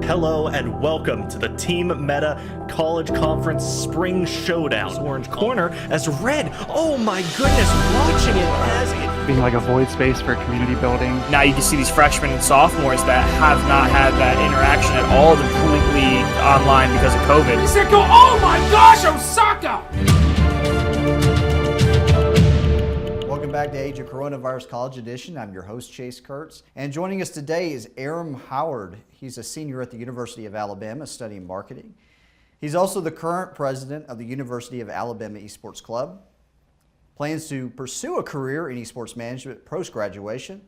Hello and welcome to the Team Meta College Conference Spring Showdown. Orange corner as red. Oh my goodness, watching it as it being like a void space for community building. Now you can see these freshmen and sophomores that have not had that interaction at all. They're completely online because of COVID. He said, "Go! Oh my gosh, Osaka!" Welcome back to Age of Coronavirus College Edition. I'm your host, Chase Kurtz. And joining us today is Aram Howard. He's a senior at the University of Alabama studying marketing. He's also the current president of the University of Alabama Esports Club. Plans to pursue a career in esports management post-graduation.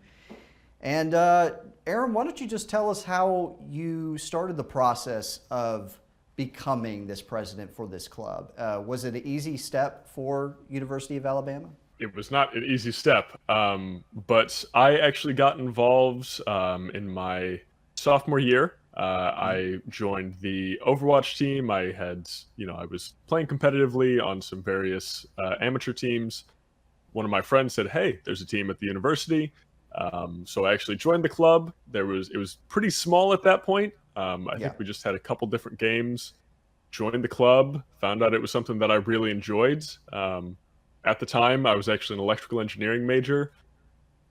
And Aram, why don't you just tell us how you started the process of becoming this president for this club? Was it an easy step for University of Alabama? It was not an easy step, but I actually got involved in my sophomore year. I joined the Overwatch team. I was playing competitively on some various amateur teams. One of my friends said, "Hey, there's a team at the university." So I actually joined the club. It was pretty small at that point. I think we just had a couple different games. Joined the club, found out it was something that I really enjoyed. At the time, I was actually an electrical engineering major.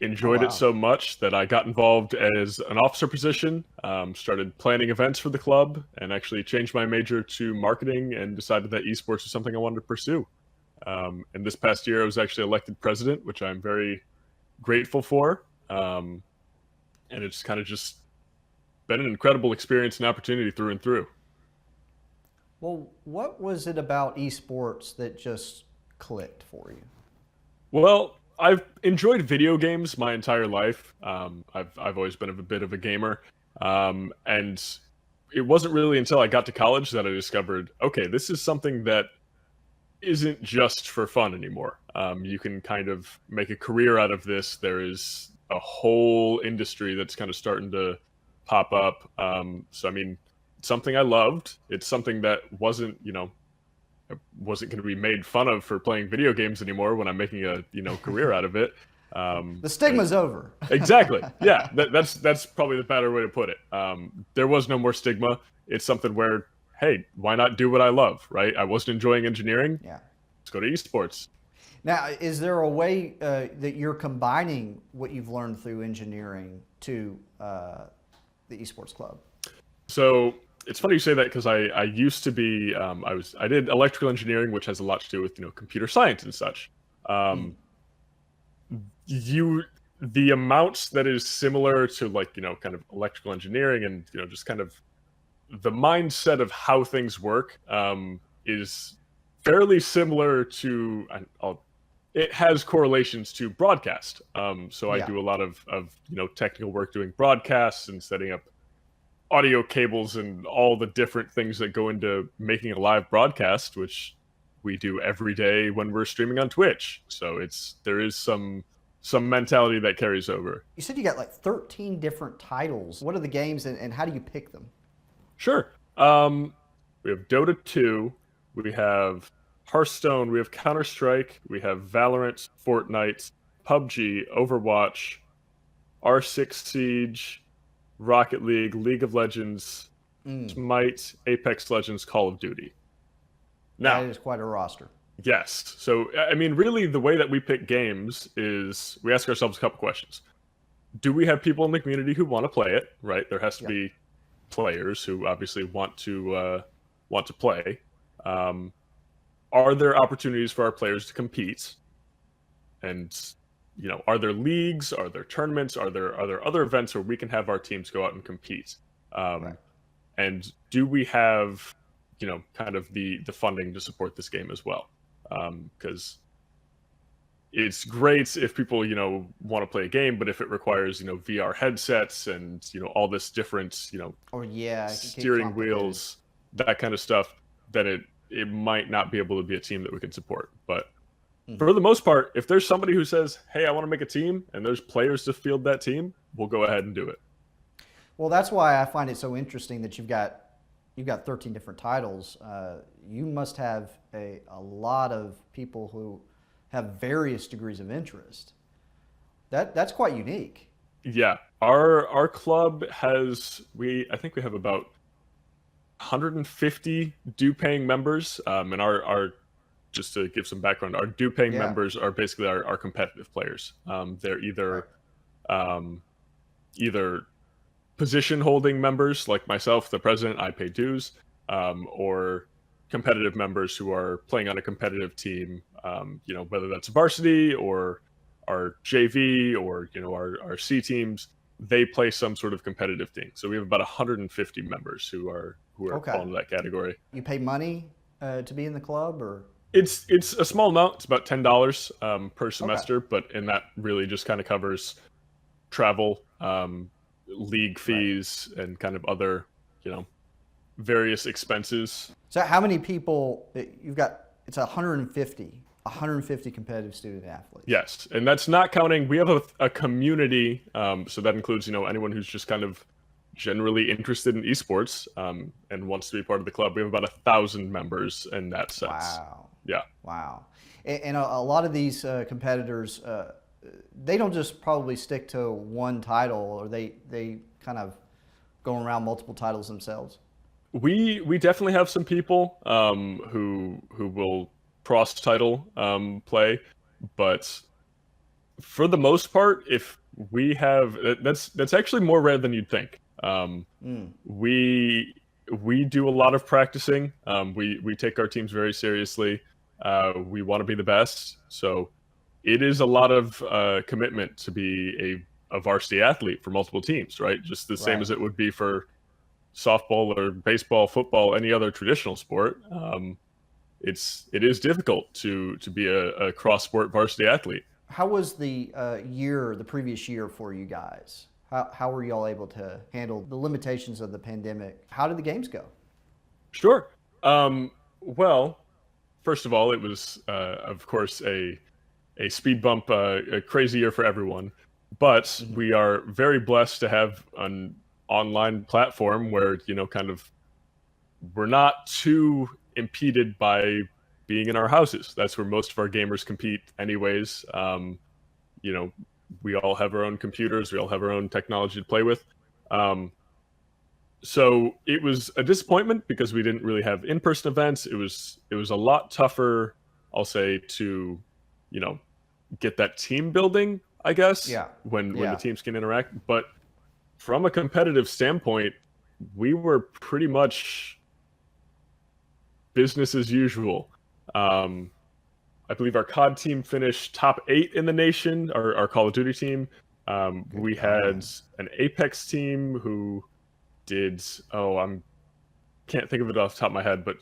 Enjoyed it so much that I got involved as an officer position, started planning events for the club, and actually changed my major to marketing and decided that esports was something I wanted to pursue. And this past year, I was actually elected president, which I'm very grateful for. And it's kind of just been an incredible experience and opportunity through and through. Well, what was it about esports that just clicked for you? Well, I've enjoyed video games my entire life. I've always been a bit of a gamer, and it wasn't really until I got to college that I discovered, okay, this is something that isn't just for fun anymore. You can kind of make a career out of this. There is a whole industry that's kind of starting to pop up. So I mean, it's something I loved. It's something that wasn't going to be made fun of for playing video games anymore when I'm making a career out of it. The stigma's over. Exactly. Yeah, that's probably the better way to put it. There was no more stigma. It's something where, hey, why not do what I love, right? I wasn't enjoying engineering. Yeah. Let's go to esports. Now, is there a way that you're combining what you've learned through engineering to the esports club? So it's funny you say that because I used to be I did electrical engineering, which has a lot to do with computer science and such. The amounts that is similar to kind of electrical engineering and just kind of the mindset of how things work is fairly similar to it has correlations to broadcast. So I do a lot of technical work doing broadcasts and setting up audio cables and all the different things that go into making a live broadcast, which we do every day when we're streaming on Twitch. So there is some mentality that carries over. You said you got like 13 different titles. What are the games and how do you pick them? Sure. We have Dota 2, we have Hearthstone, we have Counter-Strike, we have Valorant, Fortnite, PUBG, Overwatch, R6 Siege, Rocket League, League of Legends, Smite, Apex Legends, Call of Duty. Now, that is quite a roster. Yes. So, I mean, really, the way that we pick games is we ask ourselves a couple questions. Do we have people in the community who want to play it? Right. There has to be players who obviously want to play. Are there opportunities for our players to compete? And are there leagues? Are there tournaments? Are there other events where we can have our teams go out and compete? And do we have, kind of the funding to support this game as well? Because it's great if people, want to play a game, but if it requires, VR headsets and, all this different, steering wheels, that kind of stuff, then it might not be able to be a team that we can support. But for the most part, if there's somebody who says, hey, I want to make a team, and there's players to field that team, we'll go ahead and do it. Well, that's why I find it so interesting that you've got 13 different titles. You must have a lot of people who have various degrees of interest. That's quite unique. Yeah, Our club has I think we have about 150 due-paying members, and our just to give some background, our due-paying members are basically our competitive players. They're either position-holding members like myself, the president, I pay dues, or competitive members who are playing on a competitive team, whether that's varsity or our JV or our C teams. They play some sort of competitive thing. So we have about 150 members who are fall into that category. You pay money to be in the club, or? It's a small amount. It's about $10 per semester, and that really just kind of covers travel, league fees, and kind of other, various expenses. So how many people you've got? It's 150 competitive student athletes. Yes, and that's not counting. We have a community, so that includes anyone who's just kind of generally interested in esports and wants to be part of the club. We have about 1,000 members in that sense. Wow. Yeah. Wow. And a lot of these competitors, they don't just probably stick to one title, or they kind of go around multiple titles themselves. We definitely have some people who will cross title play, but for the most part, if we have that's actually more rare than you'd think. We do a lot of practicing. We take our teams very seriously. We want to be the best, so it is a lot of commitment to be a varsity athlete for multiple teams, right? Just the same as it would be for softball or baseball, football, any other traditional sport. It is difficult to be a cross-sport varsity athlete. How was the previous year for you guys? How were you all able to handle the limitations of the pandemic? How did the games go? Sure. Well, first of all, it was, of course, a speed bump, a crazy year for everyone. But we are very blessed to have an online platform where, kind of, we're not too impeded by being in our houses. That's where most of our gamers compete anyways. We all have our own computers. We all have our own technology to play with. So it was a disappointment because we didn't really have in-person events. It was a lot tougher, I'll say, to, get that team building, I guess, when the teams can interact. But from a competitive standpoint, we were pretty much business as usual. I believe our COD team finished top 8 in the nation, our Call of Duty team. We had an Apex team who did, can't think of it off the top of my head, but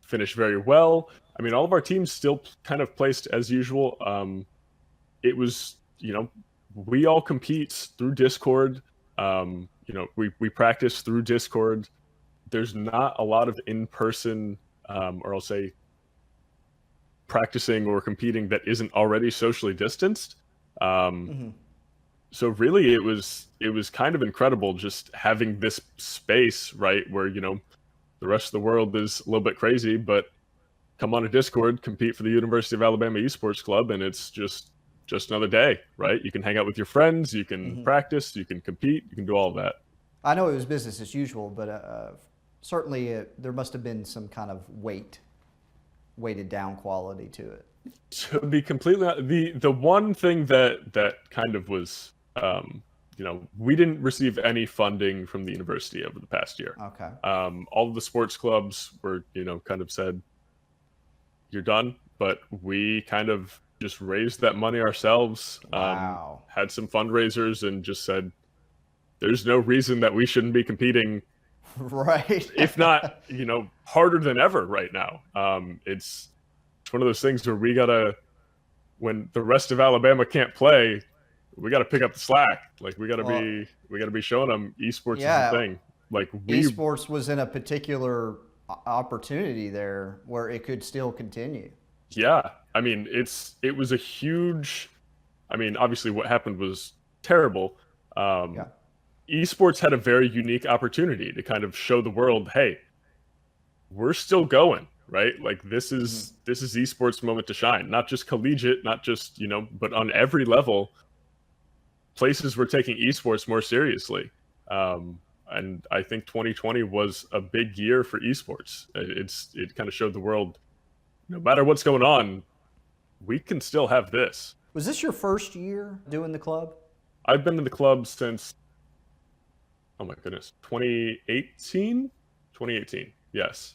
finished very well. I mean, all of our teams still kind of placed as usual. It was, we all compete through Discord. We practice through Discord. There's not a lot of in-person, or I'll say, practicing or competing that isn't already socially distanced. So really it was kind of incredible just having this space, right, where the rest of the world is a little bit crazy, but come on a Discord, compete for the University of Alabama Esports Club, and it's just another day, right? You can hang out with your friends, you can practice, you can compete, you can do all of that. I know it was business as usual, but certainly there must have been some kind of weighted down quality to it. To be completely the one thing that kind of was, we didn't receive any funding from the university over the past year. Okay. All of the sports clubs were, kind of said, you're done, but we kind of just raised that money ourselves. Wow. Had some fundraisers and just said, there's no reason that we shouldn't be competing. Right. If not, harder than ever right now. It's one of those things where when the rest of Alabama can't play, we got to pick up the slack. Like we got to be showing them esports is the thing. Like esports was in a particular opportunity there where it could still continue. Yeah. I mean, it was a huge, obviously what happened was terrible. Esports had a very unique opportunity to kind of show the world, hey, we're still going, right? Like this is esports moment to shine, not just collegiate, not just, but on every level, places were taking esports more seriously. And I think 2020 was a big year for esports. It kind of showed the world, no matter what's going on, we can still have this. Was this your first year doing the club? I've been in the club since, oh my goodness, 2018? 2018, yes.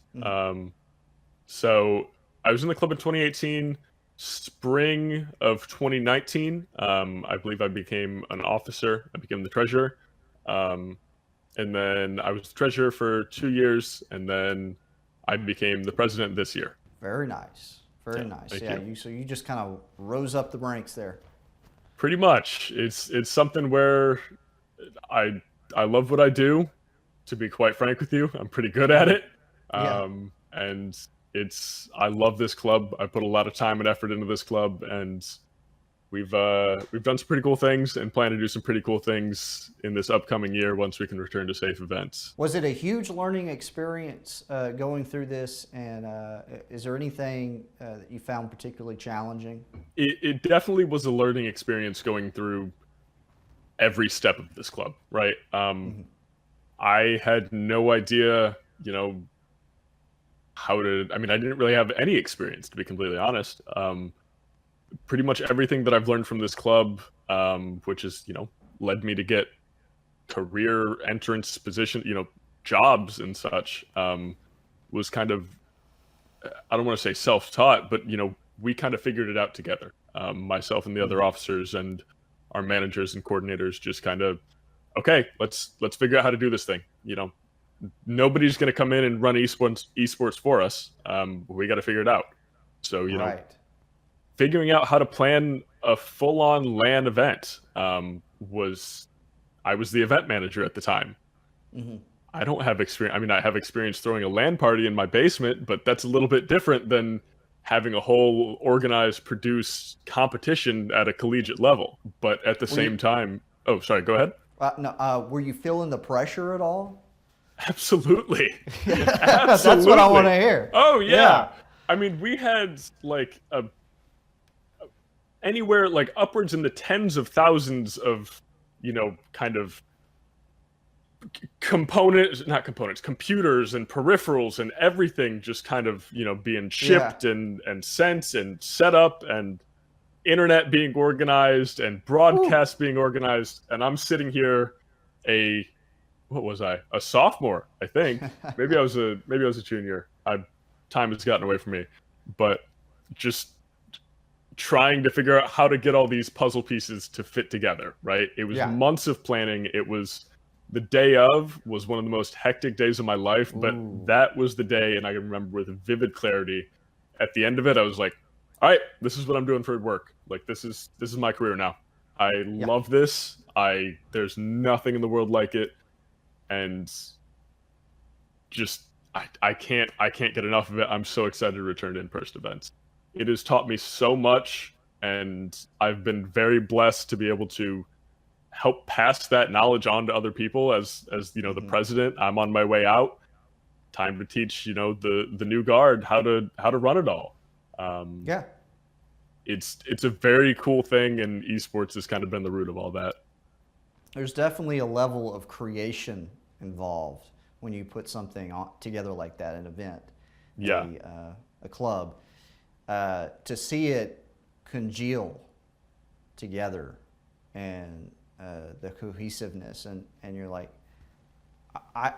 So I was in the club in 2018, spring of 2019. I believe I became an officer. I became the treasurer. And then I was the treasurer for 2 years, and then I became the president this year. Very nice. Very nice. Thank Yeah, you. so you just kind of rose up the ranks there. Pretty much. It's something where I love what I do. To be quite frank with you, I'm pretty good at it. Yeah. And I love this club. I put a lot of time and effort into this club, and we've done some pretty cool things and plan to do some pretty cool things in this upcoming year once we can return to safe events. Was it a huge learning experience going through this? And is there anything that you found particularly challenging? It definitely was a learning experience going through every step of this club, right? I had no idea, I didn't really have any experience, to be completely honest. Pretty much everything that I've learned from this club, which is, led me to get career entrance position, jobs and such, was kind of, I don't want to say self-taught, but, we kind of figured it out together. Myself and the other officers and our managers and coordinators just kind of, okay, let's figure out how to do this thing. Nobody's going to come in and run esports for us. We got to figure it out. So, Right. figuring out how to plan a full-on LAN event I was the event manager at the time. I don't have experience. I have experience throwing a LAN party in my basement, but that's a little bit different than having a whole organized, produced competition at a collegiate level. But at the same time, oh, sorry, go ahead. Were you feeling the pressure at all? Absolutely. That's what I want to hear. Oh yeah. We had anywhere like upwards in the tens of thousands of, kind of computers and peripherals and everything just kind of, being shipped and sent and set up, and internet being organized and broadcast being organized. And I'm sitting here a sophomore, I think. Maybe I was a junior. Time has gotten away from me, but just trying to figure out how to get all these puzzle pieces to fit together, right? It was months of planning. It was the day of was one of the most hectic days of my life, but that was the day, and I can remember with vivid clarity. At the end of it, I was like, all right, this is what I'm doing for work. Like, this is my career now. I love this. There's nothing in the world like it. And just, I can't get enough of it. I'm so excited to return to in-person events. It has taught me so much, and I've been very blessed to be able to help pass that knowledge on to other people. As the president, I'm on my way out. Time to teach, the new guard how to run it all. It's a very cool thing, and esports has kind of been the root of all that. There's definitely a level of creation involved when you put something together like that, an event, a club. To see it congeal together, and the cohesiveness, and you're like, I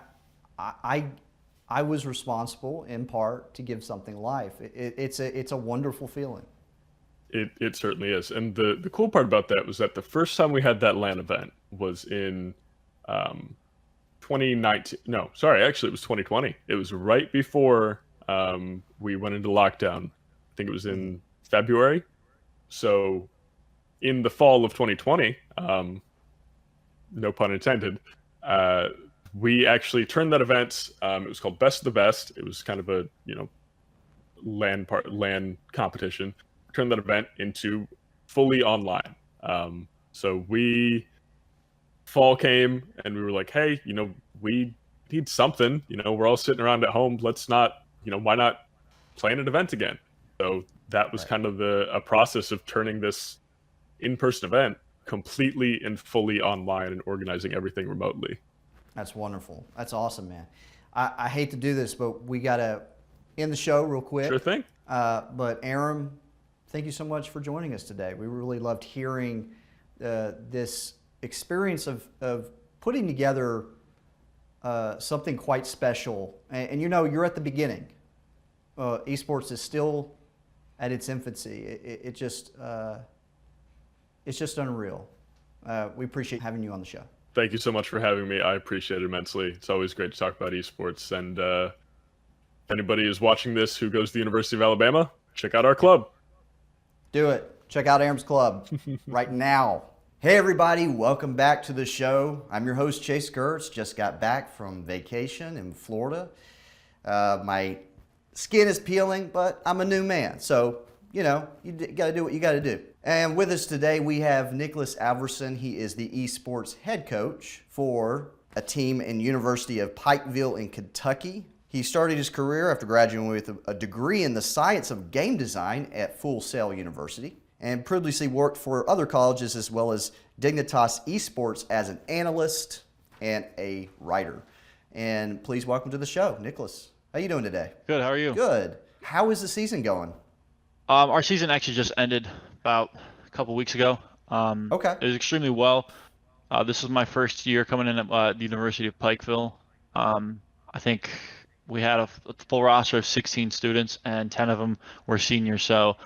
was responsible in part to give something life. It's a wonderful feeling. It certainly is. And the cool part about that was that the first time we had that LAN event was in 2019. No, sorry, actually it was 2020. It was right before we went into lockdown. I think it was in February. So in the fall of 2020, no pun intended, we actually turned that event. It was called Best of the Best. It was kind of a LAN competition. Turned that event into fully online. So fall came and we were like, hey, we need something. We're all sitting around at home. Let's not, why not plan an event again? So that was kind of a process of turning this in-person event completely and fully online and organizing everything remotely. That's wonderful. That's awesome, man. I hate to do this, but we got to end the show real quick. Sure thing. But Aram, thank you so much for joining us today. We really loved hearing this experience of putting together something quite special. And you know, you're at the beginning. Esports is still at its infancy. It's just unreal. We appreciate having you on the show. Thank you so much for having me. I appreciate it immensely. It's always great to talk about esports. And if anybody is watching this who goes to the University of Alabama, check out our club. Do it. Check out Aram's club right now. Hey everybody, welcome back to the show. I'm your host Chase Kurtz. Just got back from vacation in Florida. My skin is peeling, but I'm a new man. So, you know, you got to do what you got to do. And with us today, we have Nicholas Alverson. He is the Esports Head Coach for a team in University of Pikeville in Kentucky. He started his career after graduating with a degree in the science of game design at Full Sail University, and previously worked for other colleges as well as Dignitas Esports as an analyst and a writer. And please welcome to the show, Nicholas. How you doing today? Good. How are you? Good. How is the season going? Our season actually just ended about a couple weeks ago. Okay. It was extremely well. This is my first year coming in at the University of Pikeville. I think we had a full roster of 16 students, and 10 of them were seniors. So,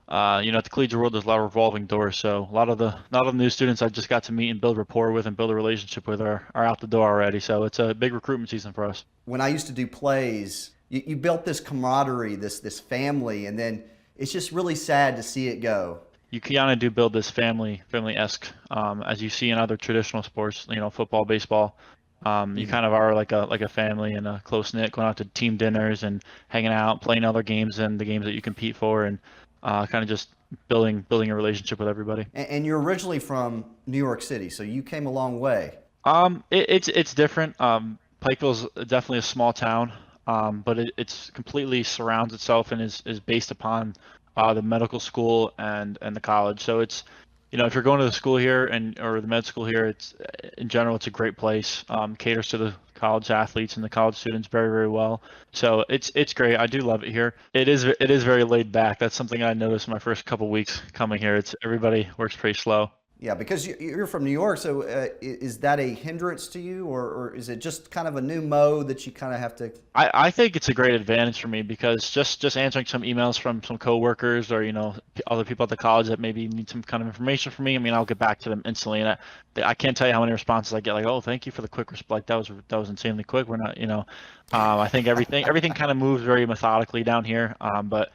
you know, at the collegiate world, there's a lot of revolving doors. So a lot of the new students I just got to meet and build rapport with and build a relationship with are out the door already. So it's a big recruitment season for us. When I used to do plays, you built this camaraderie, this family, and then it's just really sad to see it go. You kind of do build this family-esque, as you see in other traditional sports, you know, football, baseball. You kind of are like a family and a close-knit, going out to team dinners and hanging out, playing other games and the games that you compete for, and kind of just building a relationship with everybody. And you're originally from New York City, so you came a long way. It's different. Pikeville's definitely a small town, but it's completely surrounds itself and is based upon the medical school and the college. So it's, you know, if you're going to the school here or the med school here, it's in general it's a great place. Caters to the college athletes and the college students very, very well. So it's great. I do love it here. It is very laid back. That's something I noticed in my first couple weeks coming here. It's everybody works pretty slow. Yeah, because you're from New York, so is that a hindrance to you, or is it just kind of a new mode that you kind of have to? I think it's a great advantage for me because just answering some emails from some coworkers or, you know, other people at the college that maybe need some kind of information from me. I mean, I'll get back to them instantly, and I can't tell you how many responses I get. Like, oh, thank you for the quick response. Like that was insanely quick. We're not, you know, I think everything kind of moves very methodically down here, but.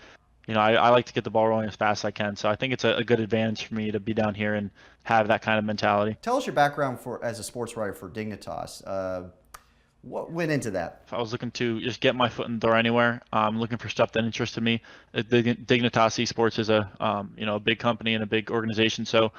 You know, I like to get the ball rolling as fast as I can. So I think it's a good advantage for me to be down here and have that kind of mentality. Tell us your background as a sports writer for Dignitas. What went into that? If I was looking to just get my foot in the door anywhere, looking for stuff that interested me. Dignitas Esports is a you know, a big company and a big organization. So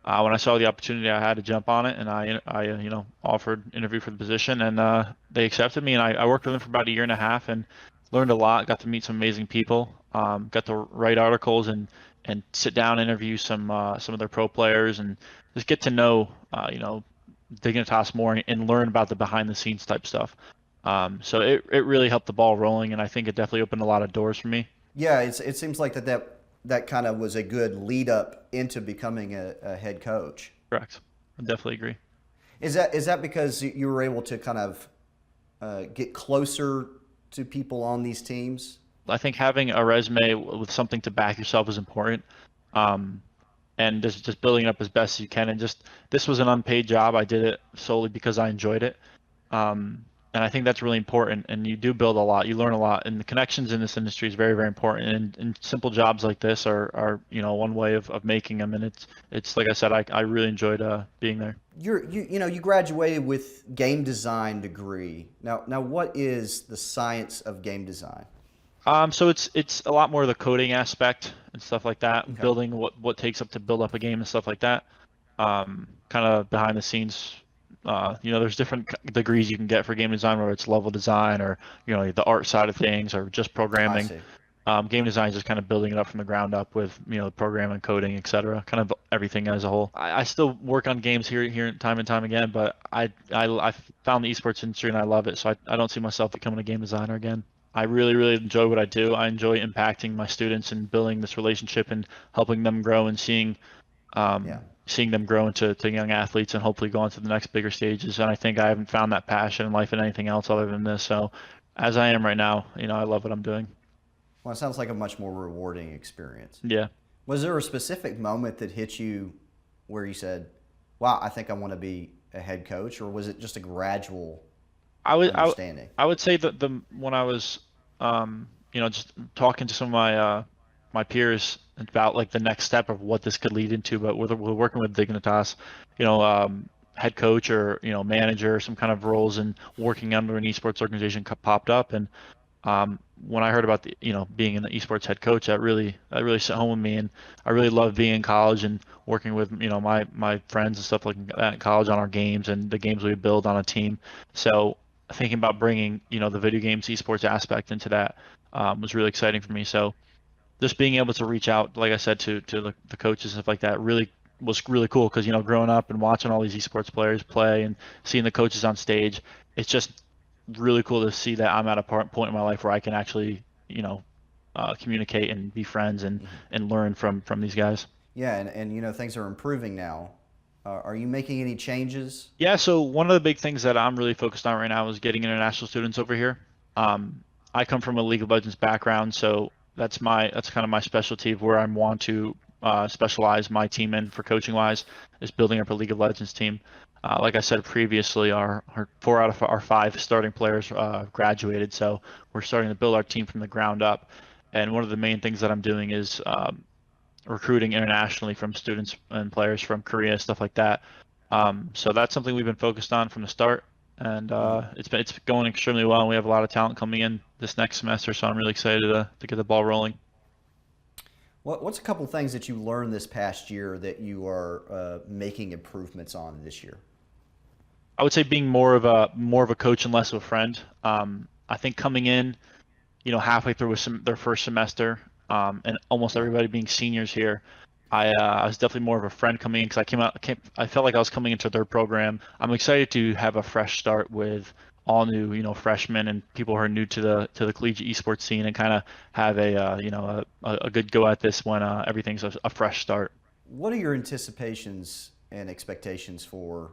when I saw the opportunity, I had to jump on it, and I you know, offered interview for the position, and they accepted me, and I worked with them for about a year and a half and learned a lot. Got to meet some amazing people. Got to write articles and sit down, interview some of their pro players, and just get to know you know, Dignitas more and learn about the behind the scenes type stuff. So it really helped the ball rolling, and I think it definitely opened a lot of doors for me. Yeah, it seems like that kind of was a good lead up into becoming a head coach. Correct. I definitely agree. Is that because you were able to kind of get closer to people on these teams? I think having a resume with something to back yourself is important, and just building it up as best as you can. And just, this was an unpaid job. I did it solely because I enjoyed it, and I think that's really important. And you do build a lot, you learn a lot, and the connections in this industry is very, very important. And simple jobs like this are you know, one way of making them. And it's like I said, I really enjoyed being there. You graduated with game design degree. Now what is the science of game design? So it's a lot more of the coding aspect and stuff like that, Okay. building what takes up to build up a game and stuff like that. Kind of behind the scenes, you know, there's different degrees you can get for game design, whether it's level design or, you know, the art side of things or just I programming. see. Game design is just kind of building it up from the ground up with the programming, coding, etc. Kind of everything as a whole. I still work on games here time and time again, but I found the esports industry and I love it, so I don't see myself becoming a game designer again. I really enjoy what I do. I enjoy impacting my students and building this relationship and helping them grow and seeing them grow into young athletes and hopefully go on to the next bigger stages. And I think I haven't found that passion in life in anything else other than this. So as I am right now, I love what I'm doing. Well, it sounds like a much more rewarding experience. Yeah. Was there a specific moment that hit you where you said, wow, I think I want to be a head coach, or was it just a gradual understanding? I would say that when I was, just talking to some of my my peers about like the next step of what this could lead into, but we're working with Dignitas, head coach or manager, some kind of roles and working under an esports organization popped up, and when I heard about the being an esports head coach, that really set home with me, and I really loved being in college and working with my friends and stuff like that in college on our games and the games we build on a team. So thinking about bringing the video games esports aspect into that was really exciting for me. So just being able to reach out, like I said, to the coaches and stuff like that was really cool, because growing up and watching all these esports players play and seeing the coaches on stage, it's just really cool to see that I'm at a point in my life where I can actually communicate and be friends and learn from these guys. Yeah, and things are improving now. Are you making any changes? Yeah, so one of the big things that I'm really focused on right now is getting international students over here. I come from a League of Legends background, so that's kind of my specialty of where I want to specialize my team in for coaching wise, is building up a League of Legends team. Like I said previously, our 4 out of our 5 starting players graduated, so we're starting to build our team from the ground up. And one of the main things that I'm doing is recruiting internationally from students and players from Korea, stuff like that. So that's something we've been focused on from the start, and it's going extremely well. And we have a lot of talent coming in this next semester, so I'm really excited to get the ball rolling. What's a couple things that you learned this past year that you are making improvements on this year? I would say being more of a coach and less of a friend. I think coming in, halfway through their first semester, and almost everybody being seniors here, I was definitely more of a friend coming in, because I felt like I was coming into their program. I'm excited to have a fresh start with all new, freshmen and people who are new to the collegiate esports scene, and kind of have a good go at this when everything's a fresh start. What are your anticipations and expectations for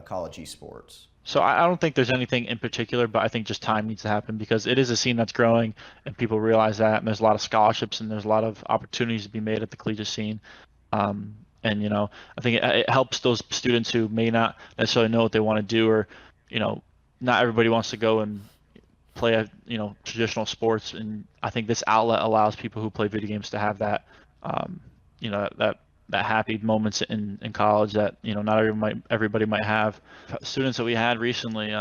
college esports? So I don't think there's anything in particular, but I think just time needs to happen, because it is a scene that's growing and people realize that, and there's a lot of scholarships and there's a lot of opportunities to be made at the collegiate scene. And I think it helps those students who may not necessarily know what they want to do, or not everybody wants to go and play traditional sports, and I think this outlet allows people who play video games to have that that happy moments in college that not everybody might have. Students that we had recently,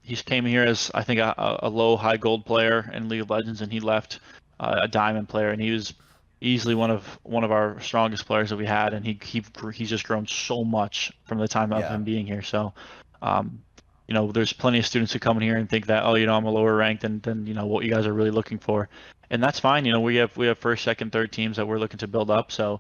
he came here as I think a low high gold player in League of Legends, and he left a diamond player, and he was easily one of our strongest players that we had, and he's just grown so much from the time of him being here. So there's plenty of students who come in here and think that, I'm a lower ranked than what you guys are really looking for, and that's fine. We have first, second, third teams that we're looking to build up. So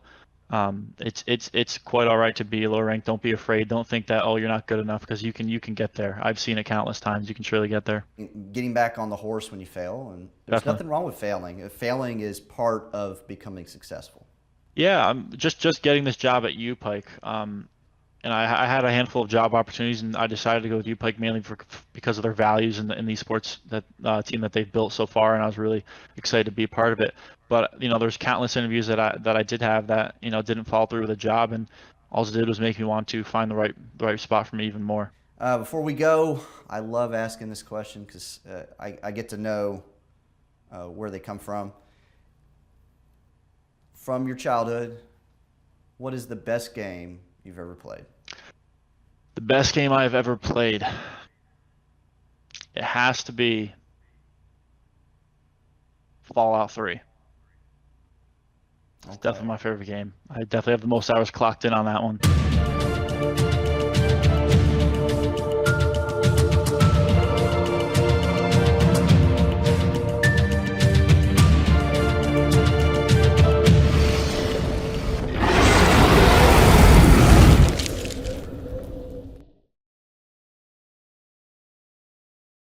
it's quite all right to be lower ranked. Don't be afraid. Don't think that you're not good enough, because you can get there. I've seen it countless times. You can surely get there. Getting back on the horse when you fail, and there's Definitely. nothing wrong with failing. Failing is part of becoming successful. Yeah, I'm just getting this job at UPike. And I had a handful of job opportunities, and I decided to go with UPike mainly because of their values in the esports team that they've built so far, and I was really excited to be a part of it. But there's countless interviews that I did have that didn't fall through with a job, and all it did was make me want to find the right spot for me even more. Before we go, I love asking this question because I get to know where they come from. From your childhood, what is the best game you've ever played? The best game I've ever played, it has to be Fallout 3. It's definitely my favorite game. I definitely have the most hours clocked in on that one.